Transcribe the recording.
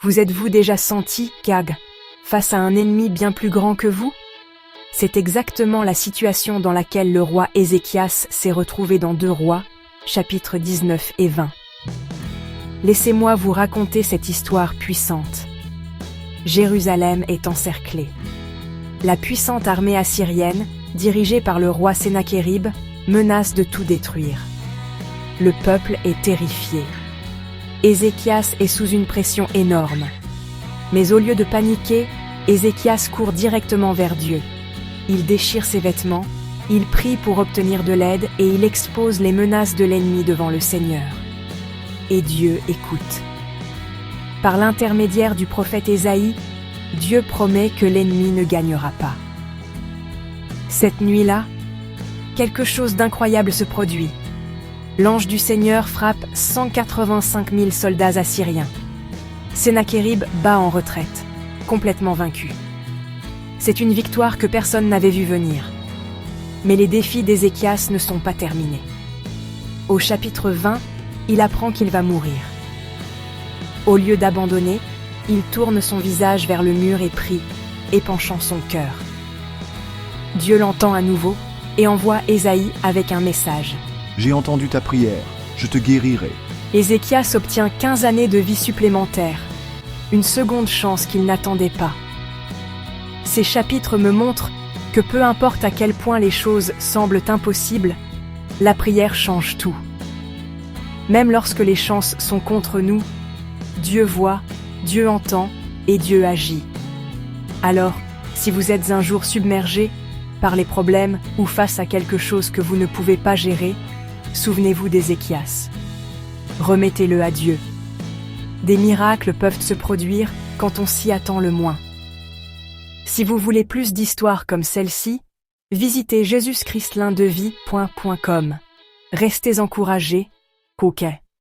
Vous êtes-vous déjà senti, Kag, face à un ennemi bien plus grand que vous? C'est exactement la situation dans laquelle le roi Ézéchias s'est retrouvé dans 2 Rois, chapitres 19 et 20. Laissez-moi vous raconter cette histoire puissante. Jérusalem est encerclée. La puissante armée assyrienne, dirigée par le roi Sennachérib, menace de tout détruire. Le peuple est terrifié. Ézéchias est sous une pression énorme. Mais au lieu de paniquer, Ézéchias court directement vers Dieu. Il déchire ses vêtements, il prie pour obtenir de l'aide et il expose les menaces de l'ennemi devant le Seigneur. Et Dieu écoute. Par l'intermédiaire du prophète Ésaïe, Dieu promet que l'ennemi ne gagnera pas. Cette nuit-là, quelque chose d'incroyable se produit. L'ange du Seigneur frappe 185 000 soldats assyriens. Sennachérib bat en retraite, complètement vaincu. C'est une victoire que personne n'avait vue venir. Mais les défis d'Ézéchias ne sont pas terminés. Au chapitre 20, il apprend qu'il va mourir. Au lieu d'abandonner, il tourne son visage vers le mur et prie, épanchant son cœur. Dieu l'entend à nouveau et envoie Ésaïe avec un message. J'ai entendu ta prière, je te guérirai. Ézéchias obtient 15 années de vie supplémentaires, une seconde chance qu'il n'attendait pas. Ces chapitres me montrent que peu importe à quel point les choses semblent impossibles, la prière change tout. Même lorsque les chances sont contre nous, Dieu voit, Dieu entend et Dieu agit. Alors, si vous êtes un jour submergé par les problèmes ou face à quelque chose que vous ne pouvez pas gérer, souvenez-vous d'Ézéchias. Remettez-le à Dieu. Des miracles peuvent se produire quand on s'y attend le moins. Si vous voulez plus d'histoires comme celle-ci, visitez jesuschristlindevie.com. Restez encouragés, coquets.